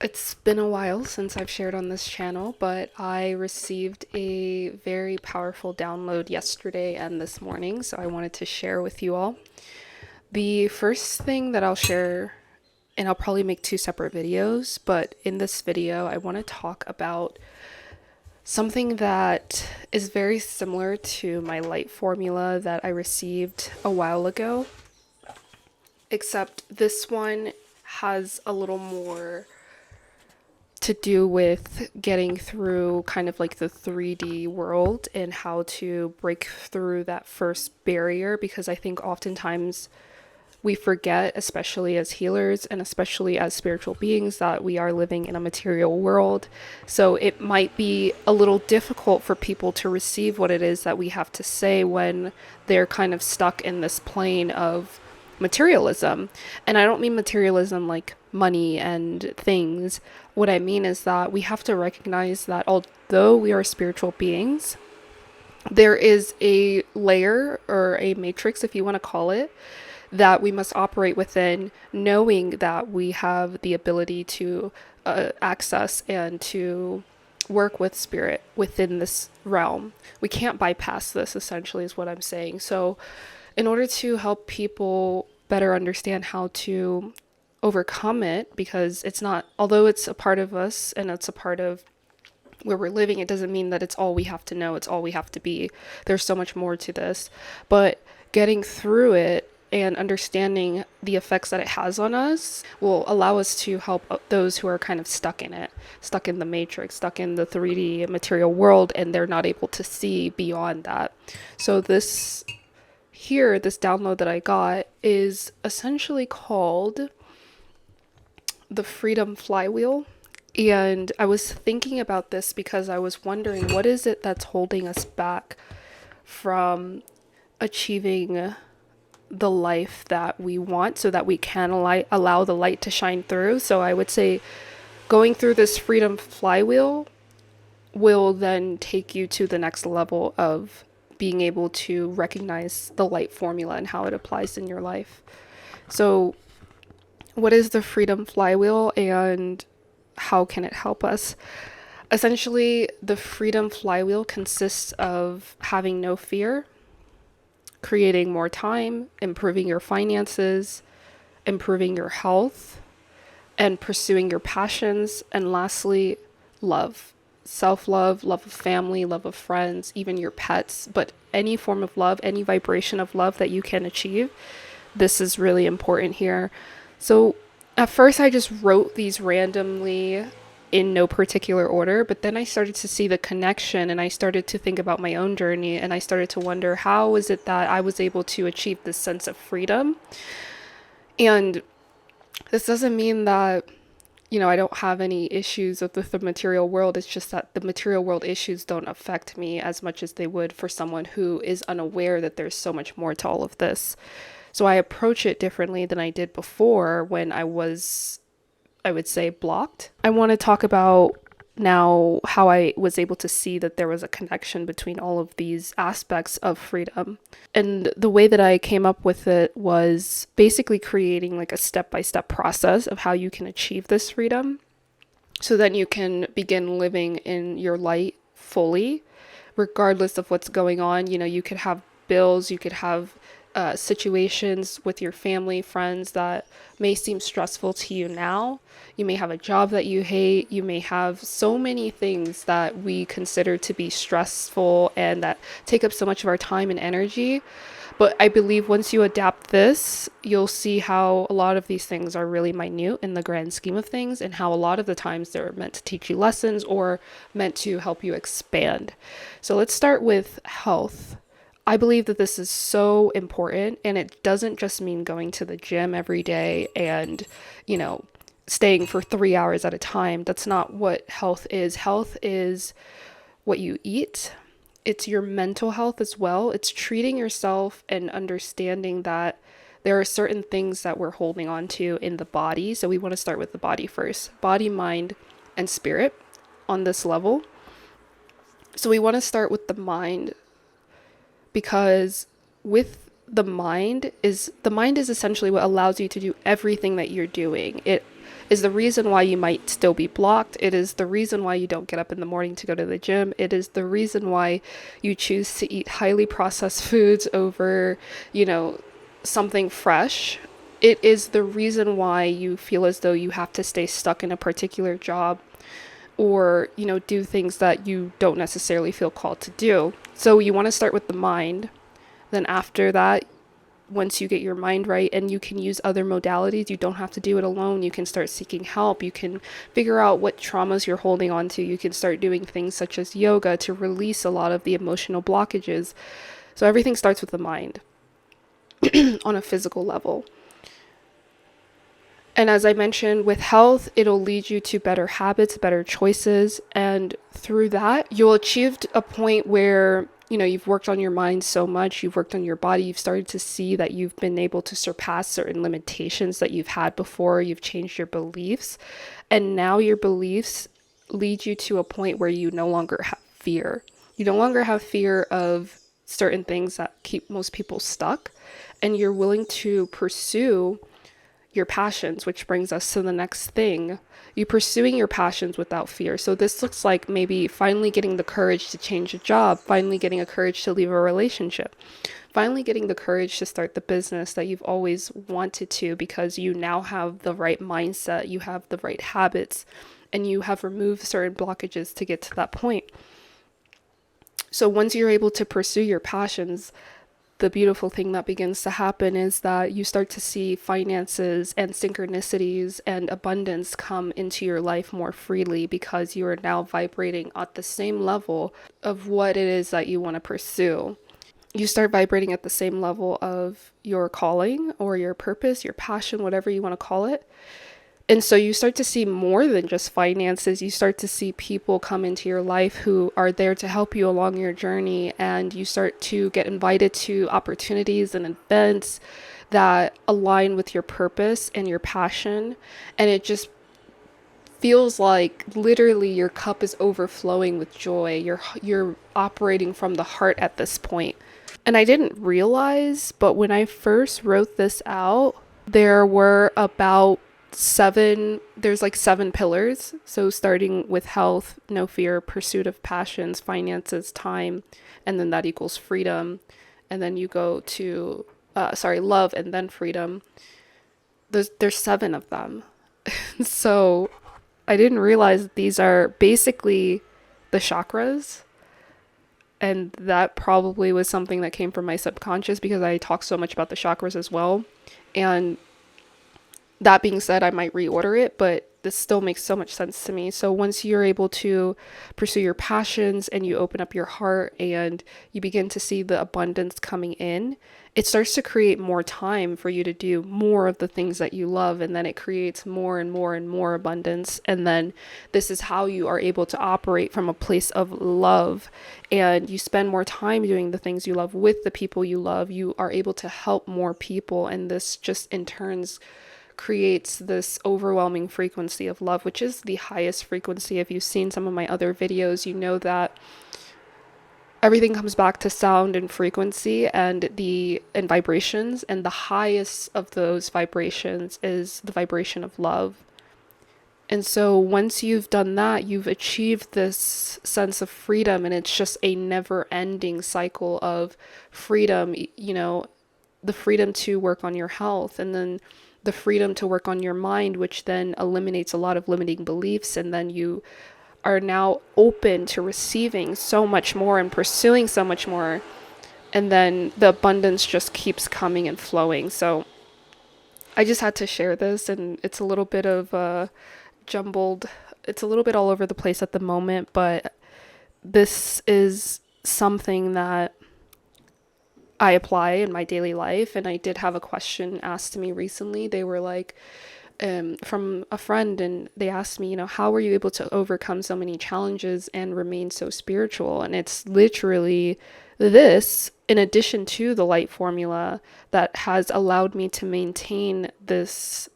It's been a while since I've shared on this channel, but I received a very powerful download yesterday and this morning, so I wanted to share with you all. The first thing that I'll share, and I'll probably make two separate videos, but in this video, I want to talk about something that is very similar to my light formula that I received a while ago, except this one has a little more to do with getting through kind of like the 3D world and how to break through that first barrier, because I think oftentimes we forget, especially as healers and especially as spiritual beings, that we are living in a material world. So it might be a little difficult for people to receive what it is that we have to say when they're kind of stuck in this plane of materialism. And I don't mean materialism like money and things. What I mean is that we have to recognize that although we are spiritual beings, there is a layer or a matrix, if you want to call it, that we must operate within, knowing that we have the ability to access and to work with spirit within this realm. We can't bypass this, essentially, is what I'm saying. So, in order to help people better understand how to overcome it, because it's not, although it's a part of us and it's a part of where we're living, it doesn't mean that it's all we have to know, it's all we have to be. There's so much more to this. But getting through it and understanding the effects that it has on us will allow us to help those who are kind of stuck in it, stuck in the matrix, stuck in the 3D material world, and they're not able to see beyond that. So this download that I got is essentially called the Freedom Flywheel. And I was thinking about this because I was wondering, what is it that's holding us back from achieving the life that we want so that we can allow the light to shine through? So I would say going through this Freedom Flywheel will then take you to the next level of being able to recognize the light formula and how it applies in your life. So what is the Freedom Flywheel and how can it help us? Essentially, the Freedom Flywheel consists of having no fear, creating more time, improving your finances, improving your health, and pursuing your passions. And lastly, love. Self-love, love of family, love of friends, even your pets, but any form of love, any vibration of love that you can achieve. This is really important here. So at first I just wrote these randomly in no particular order, but then I started to see the connection and I started to think about my own journey and I started to wonder, how is it that I was able to achieve this sense of freedom? And this doesn't mean that, I don't have any issues with the material world. It's just that the material world issues don't affect me as much as they would for someone who is unaware that there's so much more to all of this. So I approach it differently than I did before when I would say, blocked. I want to talk about now how I was able to see that there was a connection between all of these aspects of freedom. And the way that I came up with it was basically creating like a step-by-step process of how you can achieve this freedom. So then you can begin living in your light fully, regardless of what's going on. You could have bills, you could have situations with your family, friends that may seem stressful to you now. You may have a job that you hate. You may have so many things that we consider to be stressful and that take up so much of our time and energy. But I believe once you adapt this, you'll see how a lot of these things are really minute in the grand scheme of things, and how a lot of the times they're meant to teach you lessons or meant to help you expand. So let's start with health. I believe that this is so important, and it doesn't just mean going to the gym every day and, staying for 3 hours at a time. That's not what health is. Health is what you eat. It's your mental health as well. It's treating yourself and understanding that there are certain things that we're holding on to in the body. So we want to start with the body first. Body, mind, and spirit on this level. So we want to start with the mind, because with the mind is essentially what allows you to do everything that you're doing. It is the reason why you might still be blocked. It is the reason why you don't get up in the morning to go to the gym. It is the reason why you choose to eat highly processed foods over, something fresh. It is the reason why you feel as though you have to stay stuck in a particular job or, do things that you don't necessarily feel called to do. So you want to start with the mind. Then after that, once you get your mind right and you can use other modalities, you don't have to do it alone. You can start seeking help. You can figure out what traumas you're holding on to. You can start doing things such as yoga to release a lot of the emotional blockages. So everything starts with the mind on a physical level. And as I mentioned, with health, it'll lead you to better habits, better choices. And through that, you'll achieve a point where, you've worked on your mind so much, you've worked on your body, you've started to see that you've been able to surpass certain limitations that you've had before, you've changed your beliefs. And now your beliefs lead you to a point where you no longer have fear. You no longer have fear of certain things that keep most people stuck. And you're willing to pursue your passions, which brings us to the next thing. You pursuing your passions without fear. So this looks like maybe finally getting the courage to change a job, finally getting a courage to leave a relationship, finally getting the courage to start the business that you've always wanted to, because you now have the right mindset, you have the right habits, and you have removed certain blockages to get to that point. So once you're able to pursue your passions, the beautiful thing that begins to happen is that you start to see finances and synchronicities and abundance come into your life more freely, because you are now vibrating at the same level of what it is that you want to pursue. You start vibrating at the same level of your calling or your purpose, your passion, whatever you want to call it. And so you start to see more than just finances. You start to see people come into your life who are there to help you along your journey. And you start to get invited to opportunities and events that align with your purpose and your passion. And it just feels like literally your cup is overflowing with joy. You're operating from the heart at this point. And I didn't realize, but when I first wrote this out, there were about there's like 7 pillars. So starting with health, no fear, pursuit of passions, finances, time, and then that equals freedom. And then you go to, love, and then freedom. There's 7 of them. So I didn't realize these are basically the chakras. And that probably was something that came from my subconscious, because I talk so much about the chakras as well. And that being said, I might reorder it, but this still makes so much sense to me. So once you're able to pursue your passions and you open up your heart and you begin to see the abundance coming in, it starts to create more time for you to do more of the things that you love. And then it creates more and more and more abundance. And then this is how you are able to operate from a place of love. And you spend more time doing the things you love with the people you love. You are able to help more people. And this just in turns creates this overwhelming frequency of love, which is the highest frequency. If you've seen some of my other videos, you know that everything comes back to sound and frequency and vibrations, and the highest of those vibrations is the vibration of love. And so once you've done that, you've achieved this sense of freedom, and it's just a never-ending cycle of freedom, the freedom to work on your health, and then the freedom to work on your mind, which then eliminates a lot of limiting beliefs. And then you are now open to receiving so much more and pursuing so much more. And then the abundance just keeps coming and flowing. So I just had to share this, and it's a little bit of jumbled. It's a little bit all over the place at the moment, but this is something that I apply in my daily life. And I did have a question asked to me recently. They were like, from a friend, and they asked me, how were you able to overcome so many challenges and remain so spiritual? And it's literally this, in addition to the light formula, that has allowed me to maintain this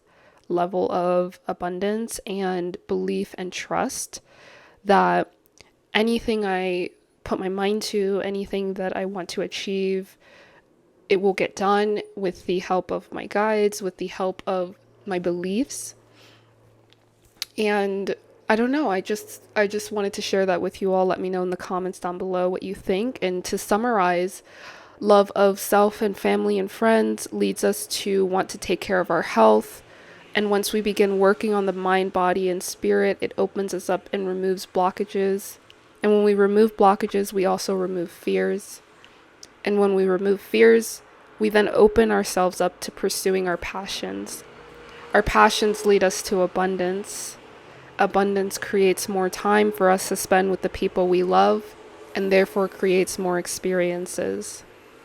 level of abundance and belief and trust that anything I put my mind to, anything that I want to achieve, it will get done with the help of my guides, with the help of my beliefs. And I don't know, I just wanted to share that with you all. Let me know in the comments down below what you think. And to summarize, love of self and family and friends leads us to want to take care of our health. And once we begin working on the mind, body, and spirit, it opens us up and removes blockages. And when we remove blockages, we also remove fears. And when we remove fears, we then open ourselves up to pursuing our passions. Our passions lead us to abundance. Abundance creates more time for us to spend with the people we love, and therefore creates more experiences.